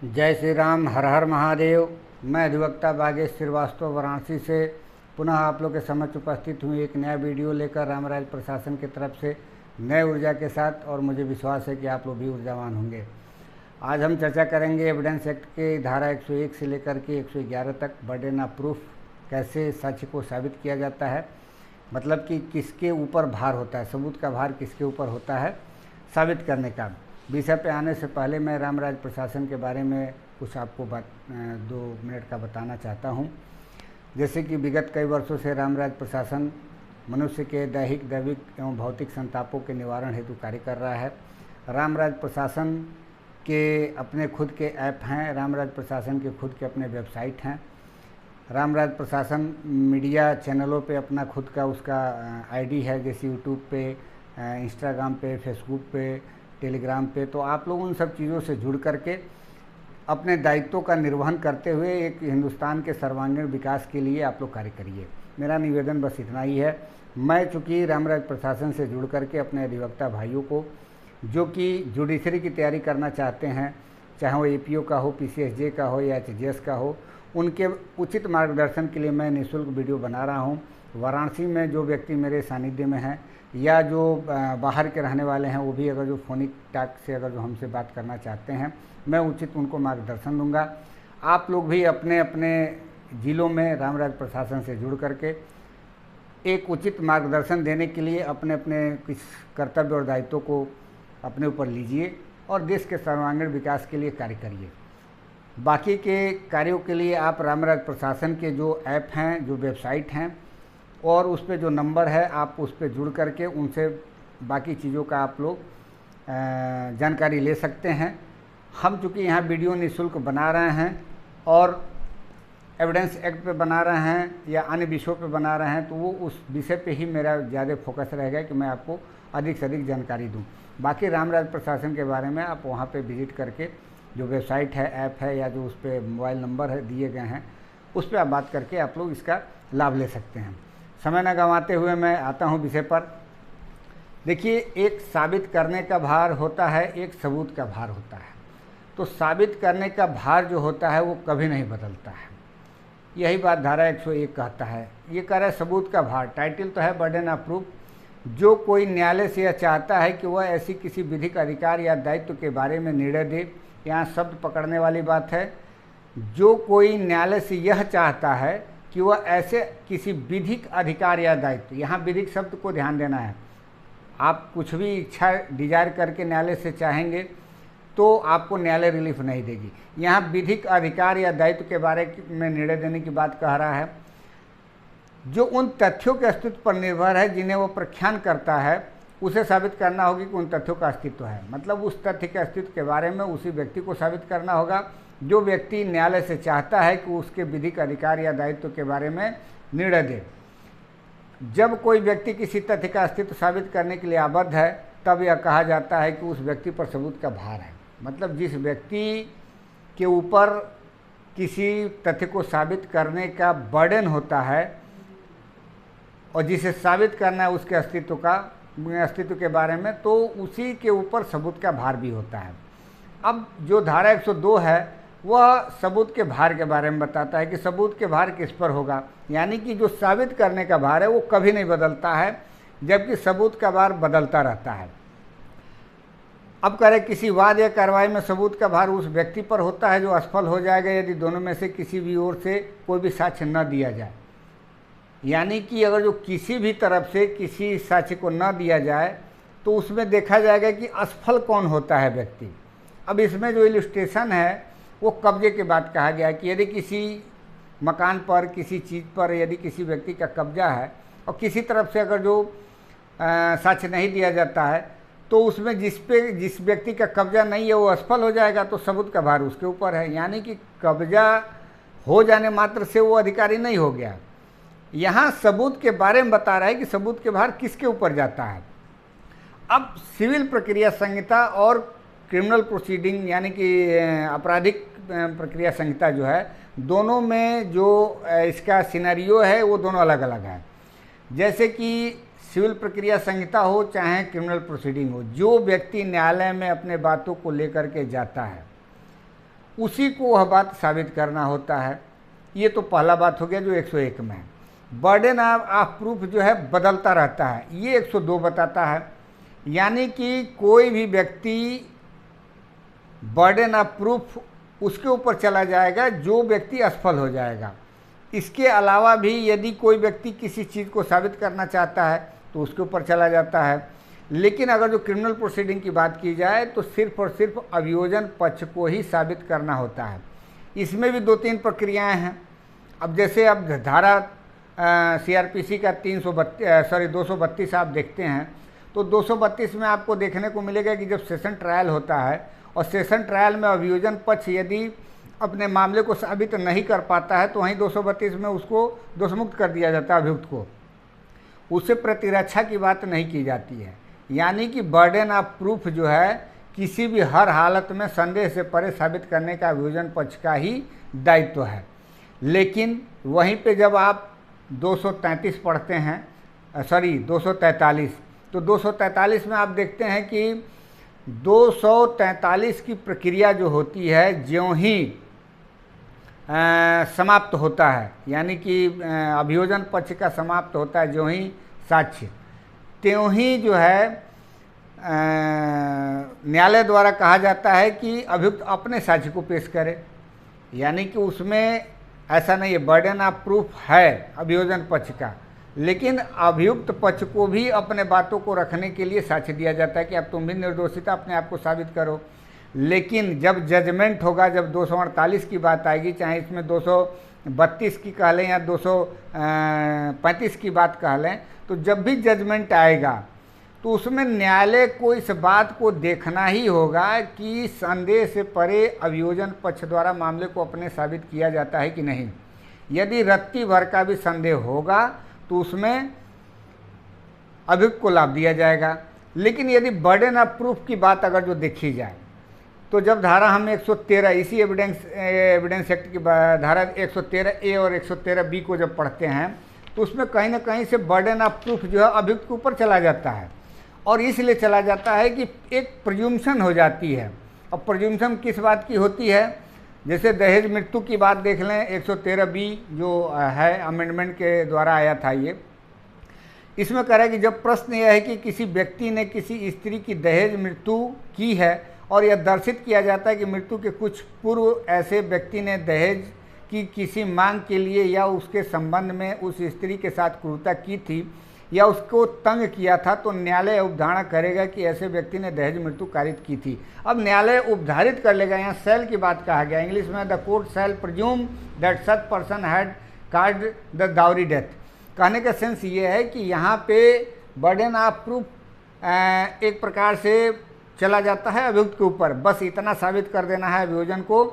जय श्री राम, हर हर महादेव। मैं अधिवक्ता बागेश श्रीवास्तव वाराणसी से पुनः आप लोग के समक्ष उपस्थित हूँ एक नया वीडियो लेकर रामराज प्रशासन की तरफ से नए ऊर्जा के साथ। और मुझे विश्वास है कि आप लोग भी ऊर्जावान होंगे। आज हम चर्चा करेंगे एविडेंस एक्ट के धारा 101 से लेकर के 111 तक बर्डन ऑफ प्रूफ कैसे साक्ष्य को साबित किया जाता है, मतलब कि किसके ऊपर भार होता है, सबूत का भार किसके ऊपर होता है साबित करने का। विषय पे आने से पहले मैं रामराज प्रशासन के बारे में कुछ आपको 2 मिनट का बताना चाहता हूँ। जैसे कि विगत कई वर्षों से रामराज प्रशासन मनुष्य के दैहिक, दैविक एवं भौतिक संतापों के निवारण हेतु कार्य कर रहा है। रामराज प्रशासन के अपने खुद के ऐप हैं, रामराज प्रशासन के खुद के अपने वेबसाइट हैं। रामराज प्रशासन मीडिया चैनलों पे अपना खुद का उसका आईडी है, जैसे यूट्यूब पे, इंस्टाग्राम पे, फेसबुक पे, टेलीग्राम पे। तो आप लोग उन सब चीज़ों से जुड़ करके अपने दायित्वों का निर्वहन करते हुए एक हिंदुस्तान के सर्वांगीण विकास के लिए आप लोग कार्य करिए। मेरा निवेदन बस इतना ही है। मैं चूँकि रामराज प्रशासन से जुड़ करके अपने अधिवक्ता भाइयों को जो कि जुडिशरी की तैयारी करना चाहते हैं, चाहे वो एपीओ का हो, पीसीएसजे का हो या एचजीएस का हो, उनके उचित मार्गदर्शन के लिए मैं निःशुल्क वीडियो बना रहा हूँ। वाराणसी में जो व्यक्ति मेरे सानिध्य में हैं या जो बाहर के रहने वाले हैं, वो भी अगर जो फोनिक टॉक से अगर जो हमसे बात करना चाहते हैं, मैं उचित उनको मार्गदर्शन दूंगा। आप लोग भी अपने अपने ज़िलों में रामराज प्रशासन से जुड़ करके एक उचित मार्गदर्शन देने के लिए अपने अपने कुछ कर्तव्य और दायित्वों को अपने ऊपर लीजिए और देश के सर्वांगीण विकास के लिए कार्य करिए। बाकी के कार्यों के लिए आप रामराज प्रशासन के जो ऐप हैं, जो वेबसाइट हैं और उस पर जो नंबर है, आप उस पर जुड़ करके उनसे बाकी चीज़ों का आप लोग जानकारी ले सकते हैं। हम चूँकि यहाँ वीडियो निःशुल्क बना रहे हैं और एविडेंस एक्ट पे बना रहे हैं या अन्य विषयों पे बना रहे हैं, तो वो उस विषय पे ही मेरा ज़्यादा फोकस रहेगा कि मैं आपको अधिक से अधिक जानकारी दूं। बाकी रामराज प्रशासन के बारे में आप वहाँ पे विजिट करके जो वेबसाइट है, ऐप है या जो उस पर मोबाइल नंबर है दिए गए हैं, उस पर आप बात करके आप लोग इसका लाभ ले सकते हैं। समय न गंवाते हुए मैं आता हूँ विषय पर। देखिए, एक साबित करने का भार होता है, एक सबूत का भार होता है। तो साबित करने का भार जो होता है वो कभी नहीं बदलता है। यही बात धारा 101 कहता है। ये कह रहा है सबूत का भार, टाइटल तो है बर्डन ऑफ प्रूफ। जो कोई न्यायालय से यह चाहता है कि वह ऐसी किसी विधिक अधिकार या दायित्व के बारे में निर्णय दे, यहाँ शब्द पकड़ने वाली बात है। जो कोई न्यायालय से यह चाहता है कि वह ऐसे किसी विधिक अधिकार या दायित्व, यहाँ विधिक शब्द को ध्यान देना है। आप कुछ भी इच्छा डिजायर करके न्यायालय से चाहेंगे तो आपको न्यायालय रिलीफ नहीं देगी। यहाँ विधिक अधिकार या दायित्व के बारे में निर्णय देने की बात कह रहा है, जो उन तथ्यों के अस्तित्व पर निर्भर है जिन्हें वो प्रख्यान करता है। उसे साबित करना होगी कि उन तथ्यों का अस्तित्व है, मतलब उस तथ्य के अस्तित्व के बारे में उसी व्यक्ति को साबित करना होगा जो व्यक्ति न्यायालय से चाहता है कि उसके विधिक अधिकार या दायित्व के बारे में निर्णय दे। जब कोई व्यक्ति किसी तथ्य का अस्तित्व साबित करने के लिए आबद्ध है, तब यह कहा जाता है कि उस व्यक्ति पर सबूत का भार है। मतलब जिस व्यक्ति के ऊपर किसी तथ्य को साबित करने का बर्डन होता है और जिसे साबित करना है उसके अस्तित्व के बारे में, तो उसी के ऊपर सबूत का भार भी होता है। अब जो धारा 102 है वह सबूत के भार के बारे में बताता है कि सबूत के भार किस पर होगा, यानी कि जो साबित करने का भार है वो कभी नहीं बदलता है, जबकि सबूत का भार बदलता रहता है। अब करें, किसी वाद या कार्रवाई में सबूत का भार उस व्यक्ति पर होता है जो असफल हो जाएगा यदि दोनों में से किसी भी ओर से कोई भी साक्ष्य न दिया जाए। यानी कि अगर जो किसी भी तरफ से किसी साक्ष्य को न दिया जाए तो उसमें देखा जाएगा कि असफल कौन होता है व्यक्ति। अब इसमें जो इलस्ट्रेशन है वो कब्जे के बाद कहा गया है कि यदि किसी मकान पर, किसी चीज़ पर यदि किसी व्यक्ति का कब्जा है और किसी तरफ से अगर जो साक्ष्य नहीं दिया जाता है, तो उसमें जिस व्यक्ति का कब्जा नहीं है वो असफल हो जाएगा, तो सबूत का भार उसके ऊपर है। यानी कि कब्जा हो जाने मात्र से वो अधिकारी नहीं हो गया। यहाँ सबूत के बारे में बता रहा है कि सबूत के भार किसके ऊपर जाता है। अब सिविल प्रक्रिया संहिता और क्रिमिनल प्रोसीडिंग यानी कि आपराधिक प्रक्रिया संहिता जो है, दोनों में जो इसका सिनेरियो है वो दोनों अलग अलग है। जैसे कि सिविल प्रक्रिया संहिता हो चाहे क्रिमिनल प्रोसीडिंग हो, जो व्यक्ति न्यायालय में अपने बातों को लेकर के जाता है उसी को वह बात साबित करना होता है। ये तो पहला बात हो गया जो 101 में है। बर्डन ऑफ प्रूफ जो है बदलता रहता है, ये 102 बताता है। यानी कि कोई भी व्यक्ति बर्डन ऑफ प्रूफ उसके ऊपर चला जाएगा जो व्यक्ति असफल हो जाएगा। इसके अलावा भी यदि कोई व्यक्ति किसी चीज़ को साबित करना चाहता है तो उसके ऊपर चला जाता है। लेकिन अगर जो क्रिमिनल प्रोसीडिंग की बात की जाए तो सिर्फ और सिर्फ अभियोजन पक्ष को ही साबित करना होता है। इसमें भी 2-3 प्रक्रियाएं हैं। अब जैसे अब धारा CRPC का 232 आप देखते हैं तो 232 में आपको देखने को मिलेगा कि जब सेशन ट्रायल होता है और सेशन ट्रायल में अभियोजन पक्ष यदि अपने मामले को साबित नहीं कर पाता है तो वहीं 232 में उसको दोषमुक्त कर दिया जाता है अभियुक्त को, उससे प्रतिरक्षा की बात नहीं की जाती है। यानी कि बर्डन ऑफ प्रूफ जो है किसी भी हर हालत में संदेह से परे साबित करने का अभियोजन पक्ष का ही दायित्व है। लेकिन वहीं पे जब आप 233 पढ़ते हैं 243, तो 243 में आप देखते हैं कि 243 की प्रक्रिया जो होती है ज्यों ही समाप्त होता है, यानी कि अभियोजन पक्ष का समाप्त होता है ज्यों ही साक्ष्य, त्यों ही जो है न्यायालय द्वारा कहा जाता है कि अभियुक्त अपने साक्ष्य को पेश करे। यानी कि उसमें ऐसा नहीं है, बर्डन ऑफ प्रूफ है अभियोजन पक्ष का, लेकिन अभियुक्त पक्ष को भी अपने बातों को रखने के लिए साक्ष्य दिया जाता है कि अब तुम भी निर्दोषिता अपने आप को साबित करो। लेकिन जब जजमेंट होगा, जब 248 की बात आएगी, चाहे इसमें 232 की कह लें या 235 की बात कह लें, तो जब भी जजमेंट आएगा तो उसमें न्यायालय को इस बात को देखना ही होगा कि संदेह से परे अभियोजन पक्ष द्वारा मामले को अपने साबित किया जाता है कि नहीं। यदि रत्ती भर का भी संदेह होगा तो उसमें अभियुक्त को लाभ दिया जाएगा। लेकिन यदि बर्डन ऑफ प्रूफ की बात अगर जो देखी जाए तो जब धारा हम 113 इसी एविडेंस एक्ट की धारा 113A और 113B को जब पढ़ते हैं तो उसमें कहीं ना कहीं से बर्डन ऑफ प्रूफ जो है अभियुक्त के ऊपर चला जाता है, और इसलिए चला जाता है कि एक प्रिज्यूम्पशन हो जाती है। अब प्रिज्यूम्पशन किस बात की होती है? जैसे दहेज मृत्यु की बात देख लें, 113B जो है अमेंडमेंट के द्वारा आया था, ये इसमें कह रहा है कि जब प्रश्न यह है कि किसी व्यक्ति ने किसी स्त्री की दहेज मृत्यु की है और यह दर्शित किया जाता है कि मृत्यु के कुछ पूर्व ऐसे व्यक्ति ने दहेज की किसी मांग के लिए या उसके संबंध में उस स्त्री के साथ क्रूरता की थी या उसको तंग किया था, तो न्यायालय उपधारणा करेगा कि ऐसे व्यक्ति ने दहेज मृत्यु कारित की थी। अब न्यायालय उपधारित कर लेगा, यहाँ सेल की बात कहा गया, इंग्लिश में the court shall presume that such person had caused the dowry death. कहने का सेंस ये है कि यहाँ पे बर्डन ऑफ प्रूफ एक प्रकार से चला जाता है अभियुक्त के ऊपर। बस इतना साबित कर देना है अभियोजन को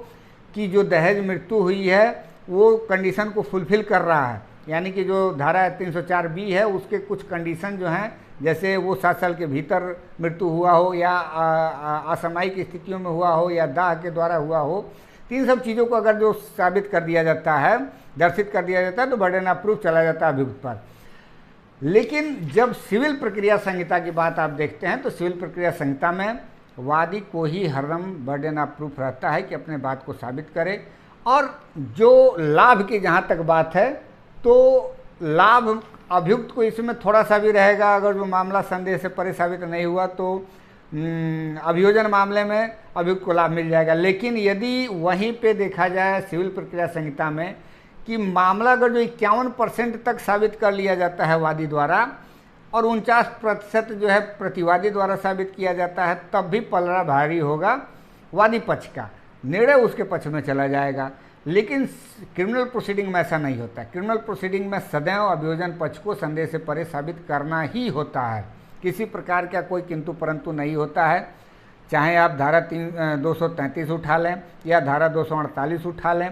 कि जो दहेज मृत्यु हुई है वो कंडीशन को फुलफिल कर रहा है। यानी कि जो धारा 304B है उसके कुछ कंडीशन जो हैं, जैसे वो 7 साल के भीतर मृत्यु हुआ हो या असामयिक स्थितियों में हुआ हो या दाह के द्वारा हुआ हो, तीन सब चीज़ों को अगर जो साबित कर दिया जाता है, दर्शित कर दिया जाता है, तो बर्डन ऑफ प्रूफ चला जाता है अभियुक्त पर। लेकिन जब सिविल प्रक्रिया संहिता की बात आप देखते हैं तो सिविल प्रक्रिया संहिता में वादी को ही हरदम बर्डन ऑफ प्रूफ रहता है कि अपने बात को साबित करे। और जो लाभ की जहाँ तक बात है तो लाभ अभियुक्त को इसमें थोड़ा सा भी रहेगा। अगर जो मामला संदेह से परे साबित नहीं हुआ तो अभियोजन मामले में अभियुक्त को लाभ मिल जाएगा। लेकिन यदि वहीं पे देखा जाए सिविल प्रक्रिया संहिता में कि मामला अगर जो 51% तक साबित कर लिया जाता है वादी द्वारा और 49% जो है प्रतिवादी द्वारा साबित किया जाता है, तब भी पलड़ा भारी होगा वादी पक्ष का, निर्णय उसके पक्ष में चला जाएगा। लेकिन क्रिमिनल प्रोसीडिंग में ऐसा नहीं होता। क्रिमिनल प्रोसीडिंग में सदैव अभियोजन पक्ष को संदेह से परे साबित करना ही होता है, किसी प्रकार का कोई किंतु परंतु नहीं होता है। चाहे आप धारा 233 उठा लें या धारा 248 उठा लें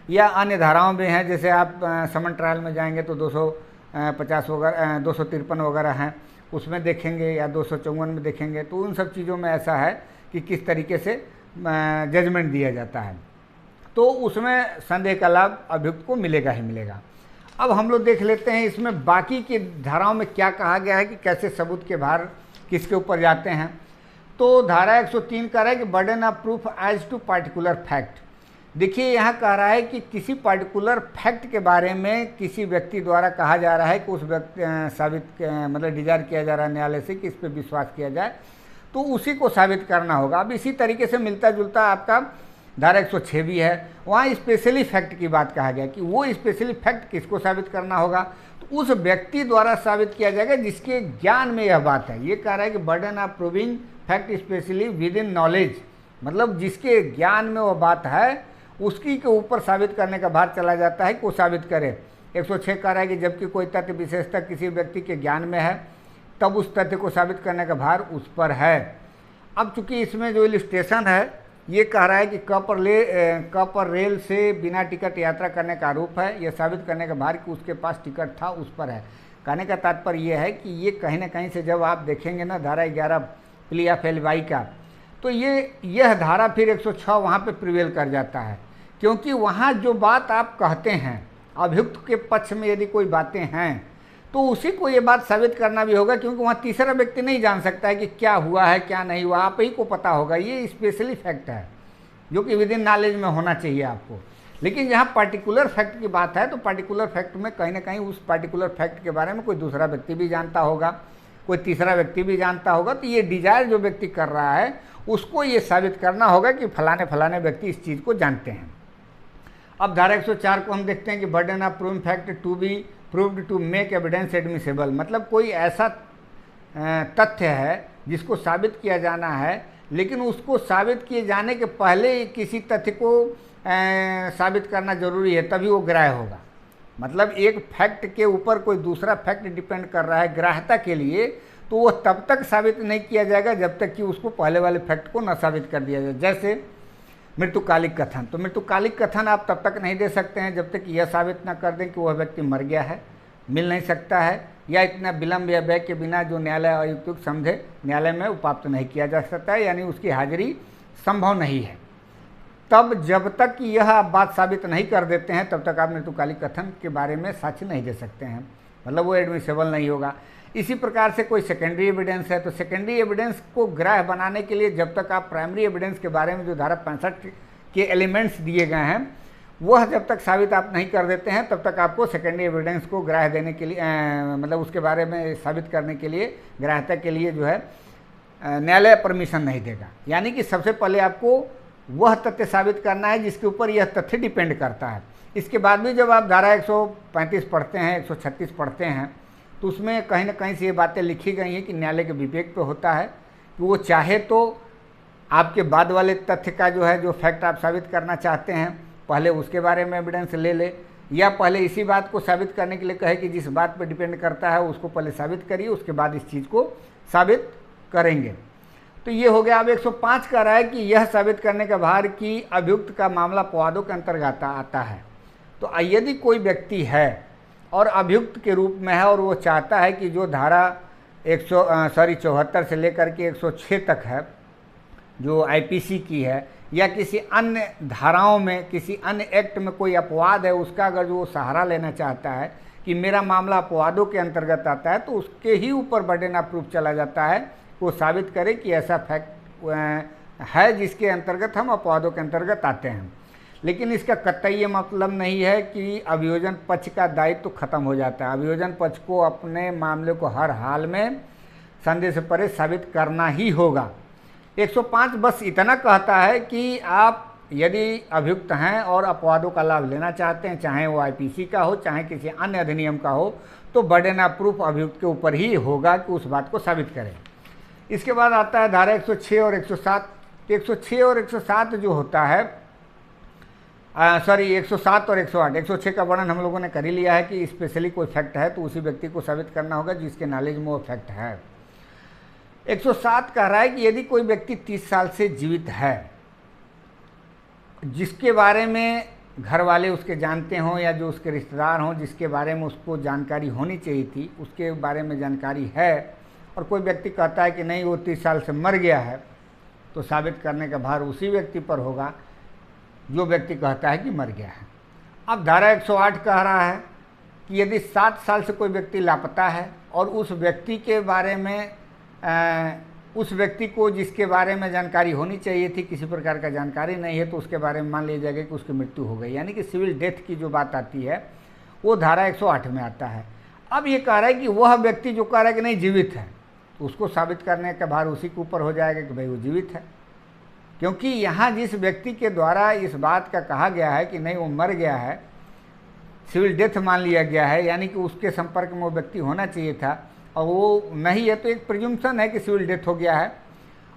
या अन्य धाराओं में हैं, जैसे आप समन ट्रायल में जाएंगे तो 250 वगैरह 253 वगैरह हैं, उसमें देखेंगे या 254 में देखेंगे, तो उन सब चीज़ों में ऐसा है कि किस तरीके से जजमेंट दिया जाता है, तो उसमें संदेह का लाभ अभियुक्त को मिलेगा ही मिलेगा। अब हम लोग देख लेते हैं इसमें बाकी की धाराओं में क्या कहा गया है कि कैसे सबूत के भार किसके ऊपर जाते हैं। तो धारा 103 कह रहा है कि burden of proof as to particular fact. देखिए यहाँ कह रहा है कि किसी पार्टिकुलर फैक्ट के बारे में किसी व्यक्ति द्वारा कहा जा रहा है कि उस व्यक्ति मतलब डिजायर किया जा रहा है न्यायालय से कि इस पर विश्वास किया जाए, तो उसी को साबित करना होगा। अब इसी तरीके से मिलता जुलता आपका धारा 106 भी है, वहाँ स्पेशली फैक्ट की बात कहा गया कि वो स्पेशली फैक्ट किसको साबित करना होगा, तो उस व्यक्ति द्वारा साबित किया जाएगा जिसके ज्ञान में यह बात है। ये कह रहा है कि burden of proving fact specially with in knowledge, मतलब जिसके ज्ञान में वह बात है उसकी के ऊपर साबित करने का भार चला जाता है कि वो साबित करे। 106 कह रहा है कि जबकि कोई तथ्य विशेषता किसी व्यक्ति के ज्ञान में है तब उस तथ्य को साबित करने का भार उस पर है। अब चूंकि इसमें जो इलस्ट्रेशन है ये कह रहा है कि क पर रेल से बिना टिकट यात्रा करने का आरोप है, यह साबित करने का भार कि उसके पास टिकट था उस पर है। कहने का तात्पर्य यह है कि ये कहीं ना कहीं से जब आप देखेंगे ना धारा 11 प्ली ऑफ एलिबाई का, तो यह धारा फिर 106 वहाँ पे प्रिवेल कर जाता है, क्योंकि वहाँ जो बात आप कहते हैं अभियुक्त के पक्ष में यदि कोई बातें हैं तो उसी को ये बात साबित करना भी होगा, क्योंकि वहाँ तीसरा व्यक्ति नहीं जान सकता है कि क्या हुआ है क्या नहीं हुआ, आप ही को पता होगा। ये स्पेशली फैक्ट है जो कि विद इन नॉलेज में होना चाहिए आपको। लेकिन जहाँ पार्टिकुलर फैक्ट की बात है तो पार्टिकुलर फैक्ट में कहीं ना कहीं उस पार्टिकुलर फैक्ट के बारे में कोई दूसरा व्यक्ति भी जानता होगा, कोई तीसरा व्यक्ति भी जानता होगा, तो ये डिजायर जो व्यक्ति कर रहा है उसको ये साबित करना होगा कि फलाने फलाने व्यक्ति इस चीज़ को जानते हैं। अब धारा 104 को हम देखते हैं कि burden of proving fact to be proved to make evidence admissible, मतलब कोई ऐसा तथ्य है जिसको साबित किया जाना है, लेकिन उसको साबित किए जाने के पहले किसी तथ्य को साबित करना जरूरी है, तभी वो ग्राह्य होगा। मतलब एक फैक्ट के ऊपर कोई दूसरा फैक्ट डिपेंड कर रहा है ग्राह्यता के लिए, तो वो तब तक साबित नहीं किया जाएगा जब तक कि उसको पहले वाले फैक्ट को न साबित कर दिया जाए। जैसे मृत्युकालिक कथन, तो मृत्युकालिक कथन आप तब तक नहीं दे सकते हैं जब तक यह साबित न कर दें कि वह व्यक्ति मर गया है, मिल नहीं सकता है, या इतना विलंब या व्यय के बिना जो न्यायालय अयुक्त समझे न्यायालय में उपाप्त नहीं किया जा सकता है, यानी उसकी हाजिरी संभव नहीं है। तब जब तक यह आप बात साबित नहीं कर देते हैं तब तक आप मृत्युकालिक कथन के बारे में साक्ष्य नहीं दे सकते हैं, मतलब वो एडमिसेबल नहीं होगा। इसी प्रकार से कोई सेकेंडरी एविडेंस है तो सेकेंडरी एविडेंस को ग्राह्य बनाने के लिए जब तक आप प्राइमरी एविडेंस के बारे में जो धारा 65 के एलिमेंट्स दिए गए हैं वह जब तक साबित आप नहीं कर देते हैं तब तक आपको सेकेंडरी एविडेंस को ग्राह्य देने के लिए मतलब उसके बारे में साबित करने के लिए ग्राह्यता के लिए जो है न्यायालय परमिशन नहीं देगा। यानी कि सबसे पहले आपको वह तथ्य साबित करना है जिसके ऊपर यह तथ्य डिपेंड करता है। इसके बाद भी जब आप धारा 135 पढ़ते हैं, 136 पढ़ते हैं, तो उसमें कहीं ना कहीं से ये बातें लिखी गई हैं कि न्यायालय के विवेक पे होता है कि वो चाहे तो आपके बाद वाले तथ्य का जो है जो फैक्ट आप साबित करना चाहते हैं पहले उसके बारे में एविडेंस ले ले, या पहले इसी बात को साबित करने के लिए कहे कि जिस बात पर डिपेंड करता है उसको पहले साबित करिए, उसके बाद इस चीज़ को साबित करेंगे। तो ये हो गया। अब 105 कह रहा है कि यह साबित करने का भार कि अभियुक्त का मामला अपवादों के अंतर्गत आता है। तो यदि कोई व्यक्ति है और अभियुक्त के रूप में है और वो चाहता है कि जो धारा 74 से लेकर के 106 तक है जो आईपीसी की है, या किसी अन्य धाराओं में किसी अन्य एक्ट में कोई अपवाद है उसका अगर जो वो सहारा लेना चाहता है कि मेरा मामला अपवादों के अंतर्गत आता है, तो उसके ही ऊपर बर्डन ऑफ प्रूफ चला जाता है, वो साबित करे कि ऐसा फैक्ट है जिसके अंतर्गत हम अपवादों के अंतर्गत आते हैं। लेकिन इसका कतई ये मतलब नहीं है कि अभियोजन पक्ष का दायित्व तो खत्म हो जाता है। अभियोजन पक्ष को अपने मामले को हर हाल में संदेह से परे साबित करना ही होगा। 105 बस इतना कहता है कि आप यदि अभियुक्त हैं और अपवादों का लाभ लेना चाहते हैं, चाहे वो आईपीसी का हो चाहे किसी अन्य अधिनियम का हो, तो बर्डन ऑफ प्रूफ अभियुक्त के ऊपर ही होगा कि उस बात को साबित करें। इसके बाद आता है धारा 106 और 107। 106 और 107 जो होता है 107 और 108। 106 का वर्णन हम लोगों ने कर ही लिया है कि स्पेशली कोई फैक्ट है तो उसी व्यक्ति को साबित करना होगा जिसके नॉलेज में वो फैक्ट है। 107 कह रहा है कि यदि कोई व्यक्ति 30 साल से जीवित है जिसके बारे में घर वाले उसके जानते हों या जो उसके रिश्तेदार हों जिसके बारे में उसको जानकारी होनी चाहिए थी उसके बारे में जानकारी है, और कोई व्यक्ति कहता है कि नहीं वो 30 साल से मर गया है, तो साबित करने का भार उसी व्यक्ति पर होगा जो व्यक्ति कहता है कि मर गया है। अब धारा 108 कह रहा है कि यदि 7 साल से कोई व्यक्ति लापता है और उस व्यक्ति के बारे में उस व्यक्ति को जिसके बारे में जानकारी होनी चाहिए थी किसी प्रकार का जानकारी नहीं है, तो उसके बारे में मान लीजिए जाएगा कि उसकी मृत्यु हो गई, यानी कि सिविल डेथ की जो बात आती है वो धारा 108 में आता है। अब ये कह रहा है कि वह व्यक्ति जो कह रहा है कि नहीं जीवित है, तो उसको साबित करने का भार उसी के ऊपर हो जाएगा कि भाई वो जीवित है, क्योंकि यहाँ जिस व्यक्ति के द्वारा इस बात का कहा गया है कि नहीं वो मर गया है, सिविल डेथ मान लिया गया है, यानी कि उसके संपर्क में वो व्यक्ति होना चाहिए था और वो नहीं है, तो एक प्रिज्यूम्पशन है कि सिविल डेथ हो गया है।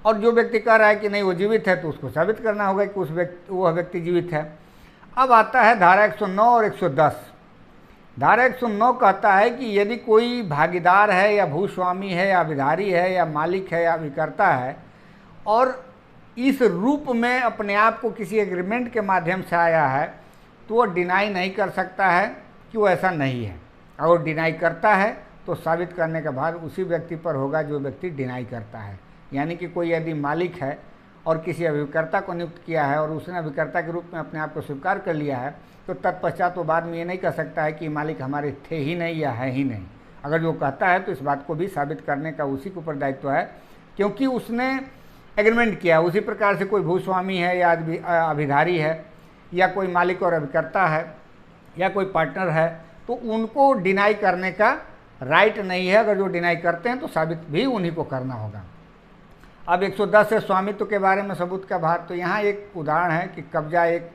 और जो व्यक्ति कह रहा है कि नहीं वो जीवित है, तो उसको साबित करना होगा कि वह व्यक्ति जीवित है। अब आता है धारा 109 और 110। धारा 109 कहता है कि यदि कोई भागीदार है या भूस्वामी है या अभिधारी है या मालिक है या अभिकर्ता है और इस रूप में अपने आप को किसी एग्रीमेंट के माध्यम से आया है, तो वो डिनाई नहीं कर सकता है कि वो ऐसा नहीं है। और डिनाई करता है तो साबित करने का भार उसी व्यक्ति पर होगा जो व्यक्ति डिनाई करता है। यानी कि कोई यदि मालिक है और किसी अभिकर्ता को नियुक्त किया है और उसने अभिकर्ता के रूप में अपने आप को स्वीकार कर लिया है, तो तत्पश्चात वो बाद में ये नहीं कह सकता है कि मालिक हमारे थे ही नहीं या है ही नहीं। अगर जो कहता है तो इस बात को भी साबित करने का उसी के ऊपर दायित्व है, क्योंकि उसने एग्रीमेंट किया। उसी प्रकार से कोई भूस्वामी है या अभिधारी है या कोई मालिक और अभिकर्ता है या कोई पार्टनर है, तो उनको डिनाई करने का राइट नहीं है। अगर जो डिनाई करते हैं तो साबित भी उन्हीं को करना होगा। अब 110 है स्वामित्व के बारे में सबूत का भार। तो यहाँ एक उदाहरण है कि कब्जा एक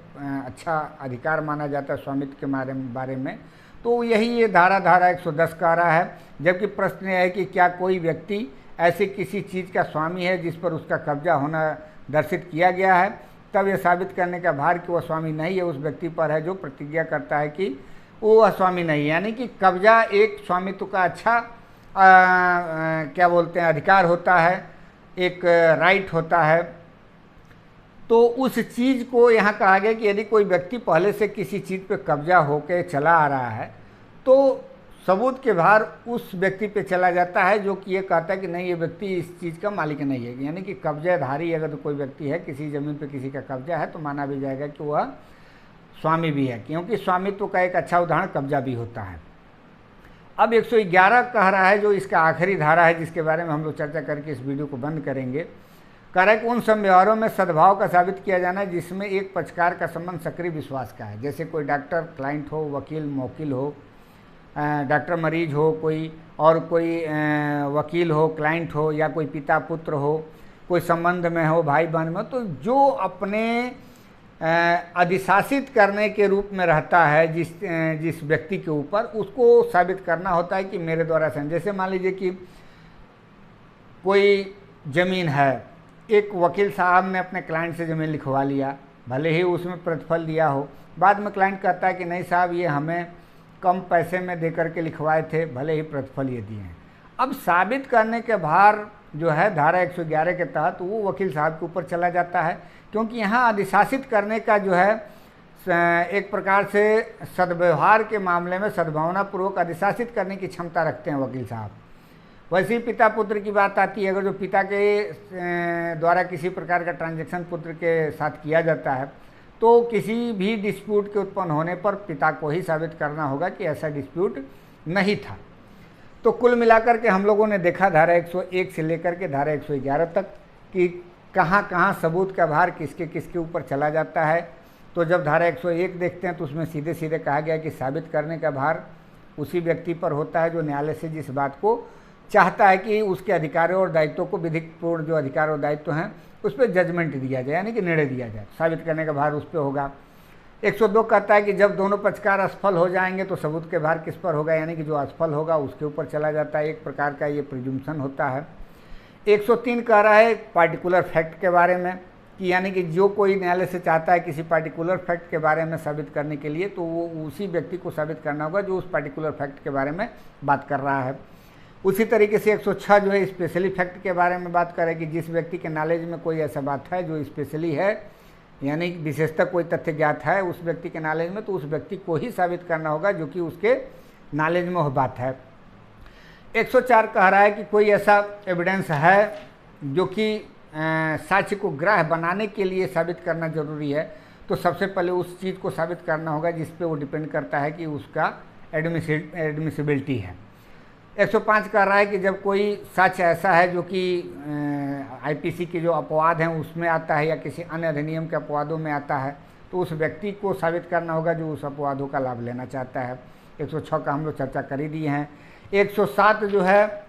अच्छा अधिकार माना जाता है स्वामित्व के बारे में, तो यही ये धारा 110 का रहा है। जबकि प्रश्न यह है कि क्या कोई व्यक्ति ऐसे किसी चीज़ का स्वामी है जिस पर उसका कब्जा होना दर्शित किया गया है, तब यह साबित करने का भार कि वह स्वामी नहीं है उस व्यक्ति पर है जो प्रतिज्ञा करता है कि वो स्वामी नहीं है। यानी कि कब्जा एक स्वामित्व का अच्छा क्या बोलते हैं अधिकार होता है, एक राइट होता है। तो उस चीज़ को यहाँ कहा गया कि यदि कोई व्यक्ति पहले से किसी चीज़ पे कब्जा होकर चला आ रहा है, तो सबूत के भार उस व्यक्ति पे चला जाता है जो कि ये कहता है कि नहीं ये व्यक्ति इस चीज़ का मालिक नहीं है। यानी कि कब्जाधारी अगर तो कोई व्यक्ति है, किसी ज़मीन पे किसी का कब्जा है, तो माना भी जाएगा कि वह स्वामी भी है, क्योंकि स्वामित्व का एक अच्छा उदाहरण कब्जा भी होता है। अब 111 कह रहा है, जो इसका आखिरी धारा है जिसके बारे में हम लोग चर्चा करके इस वीडियो को बंद करेंगे। कह रहा है कि उन व्यवहारों में सद्भाव का साबित किया जाना है जिसमें एक पक्षकार का संबंध सक्रिय विश्वास का है। जैसे कोई डॉक्टर क्लाइंट हो, वकील मौकिल हो, डॉक्टर मरीज हो, कोई वकील हो क्लाइंट हो, या कोई पिता पुत्र हो, कोई संबंध में हो, भाई बहन में, तो जो अपने अधिशासित करने के रूप में रहता है जिस व्यक्ति के ऊपर, उसको साबित करना होता है कि मेरे द्वारा जैसे मान लीजिए कि कोई ज़मीन है, एक वकील साहब ने अपने क्लाइंट से ज़मीन लिखवा लिया, भले ही उसमें प्रतिफल दिया हो, बाद में क्लाइंट कहता है कि नहीं साहब ये हमें कम पैसे में दे करके लिखवाए थे, भले ही प्रतिफल ये दिए हैं। अब साबित करने के भार जो है धारा 111 के तहत वो वकील साहब के ऊपर चला जाता है, क्योंकि यहाँ अधिशासित करने का जो है एक प्रकार से सद्व्यवहार के मामले में सद्भावनापूर्वक अधिशासित करने की क्षमता रखते हैं वकील साहब। वैसे ही पिता पुत्र की बात आती है, अगर जो पिता के द्वारा किसी प्रकार का ट्रांजैक्शन पुत्र के साथ किया जाता है, तो किसी भी डिस्प्यूट के उत्पन्न होने पर पिता को ही साबित करना होगा कि ऐसा डिस्प्यूट नहीं था। तो कुल मिलाकर के हम लोगों ने देखा धारा 101 से लेकर के धारा 111 तक कि कहाँ कहाँ सबूत का भार किसके किसके ऊपर चला जाता है। तो जब धारा 101 देखते हैं तो उसमें सीधे सीधे कहा गया कि साबित करने का भार उसी व्यक्ति पर होता है जो न्यायालय से जिस बात को चाहता है कि उसके अधिकारों और दायित्वों को विधिपूर्ण जो अधिकार और दायित्व हैं उस पर जजमेंट दिया जाए, यानी कि निर्णय दिया जाए, साबित करने का भार उस पर होगा। 102 कहता है कि जब दोनों पक्षकार असफल हो जाएंगे तो सबूत के भार किस पर होगा, यानी कि जो असफल होगा उसके ऊपर चला जाता है। एक प्रकार का ये प्रिज्यूम्पशन होता है। 103 कह रहा है पार्टिकुलर फैक्ट के बारे में कि यानी कि जो कोई न्यायालय से चाहता है किसी पार्टिकुलर फैक्ट के बारे में साबित करने के लिए, तो वो उसी व्यक्ति को साबित करना होगा जो उस पार्टिकुलर फैक्ट के बारे में बात कर रहा है। उसी तरीके से 106 जो है स्पेशली फैक्ट के बारे में बात करें कि जिस व्यक्ति के नॉलेज में कोई ऐसा बात है जो स्पेशली है, यानी विशेषतः कोई तथ्य ज्ञात है उस व्यक्ति के नॉलेज में, तो उस व्यक्ति को ही साबित करना होगा जो कि उसके नॉलेज में वह बात है। 104 कह रहा है कि कोई ऐसा एविडेंस है जो कि साक्ष्य को ग्राह्य बनाने के लिए साबित करना जरूरी है, तो सबसे पहले उस चीज़ को साबित करना होगा जिस पे वो डिपेंड करता है कि उसका एडमिसिबिलिटी है। 105 कह रहा है कि जब कोई सच ऐसा है जो कि आईपीसी के जो अपवाद हैं उसमें आता है या किसी अन्य अधिनियम के अपवादों में आता है, तो उस व्यक्ति को साबित करना होगा जो उस अपवादों का लाभ लेना चाहता है। 106 का हम लोग चर्चा कर ही दिए हैं। 107 जो है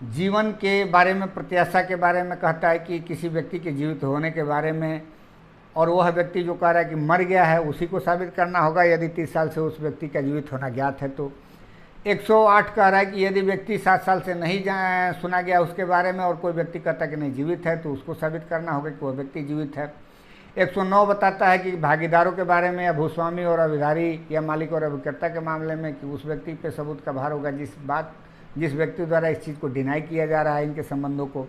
जीवन के बारे में, प्रत्याशा के बारे में कहता है कि किसी व्यक्ति के जीवित होने के बारे में, और वह व्यक्ति जो कह रहा है कि मर गया है उसी को साबित करना होगा यदि 30 साल से उस व्यक्ति का जीवित होना ज्ञात है तो। 108 कह रहा है कि यदि व्यक्ति 7 साल से नहीं सुना गया उसके बारे में और कोई व्यक्ति कहता है कि नहीं जीवित है तो उसको साबित करना होगा कि वह व्यक्ति जीवित है। 109 बताता है कि भागीदारों के बारे में या भूस्वामी और अभिधारी या मालिक और अभिकर्ता के मामले में कि उस व्यक्ति पे सबूत का भार होगा जिस व्यक्ति द्वारा इस चीज़ को डिनाई किया जा रहा है, इनके संबंधों को।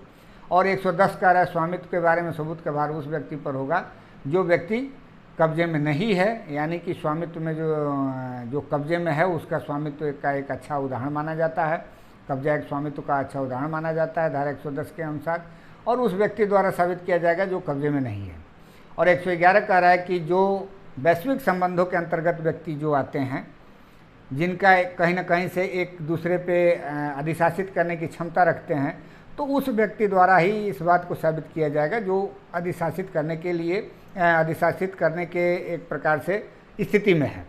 और 110 कह रहा है स्वामित्व के बारे में सबूत का भार उस व्यक्ति पर होगा जो व्यक्ति कब्जे में नहीं है, यानी कि स्वामित्व में जो कब्जे में है उसका स्वामित्व का एक अच्छा उदाहरण माना जाता है। कब्जा एक स्वामित्व का अच्छा उदाहरण माना जाता है धारा 110 के अनुसार, और उस व्यक्ति द्वारा साबित किया जाएगा जो कब्जे में नहीं है। और 111 कह रहा है कि जो वैश्विक संबंधों के अंतर्गत व्यक्ति जो आते हैं, जिनका कहीं ना कहीं से एक दूसरे पे अधिशासित करने की क्षमता रखते हैं, तो उस व्यक्ति द्वारा ही इस बात को साबित किया जाएगा जो अधिशासित करने के एक प्रकार से स्थिति में है।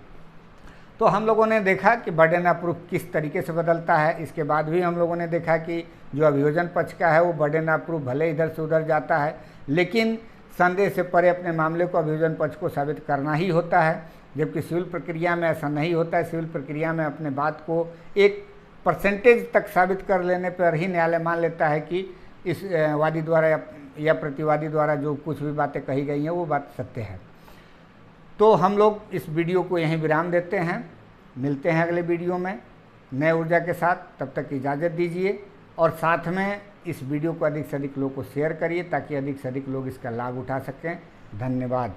तो हम लोगों ने देखा कि बर्डन ऑफ प्रूफ किस तरीके से बदलता है। इसके बाद भी हम लोगों ने देखा कि जो अभियोजन पक्ष का है वो बर्डन ऑफ प्रूफ भले इधर से उधर जाता है, लेकिन संदेह से परे अपने मामले को अभियोजन पक्ष को साबित करना ही होता है, जबकि सिविल प्रक्रिया में ऐसा नहीं होता है। सिविल प्रक्रिया में अपने बात को एक परसेंटेज तक साबित कर लेने पर ही न्यायालय मान लेता है कि इस वादी द्वारा या प्रतिवादी द्वारा जो कुछ भी बातें कही गई हैं वो बात सत्य है। तो हम लोग इस वीडियो को यहीं विराम देते हैं, मिलते हैं अगले वीडियो में नए ऊर्जा के साथ। तब तक इजाज़त दीजिए और साथ में इस वीडियो को अधिक से अधिक लोगों को शेयर करिए ताकि अधिक से अधिक लोग इसका लाभ उठा सकें। धन्यवाद।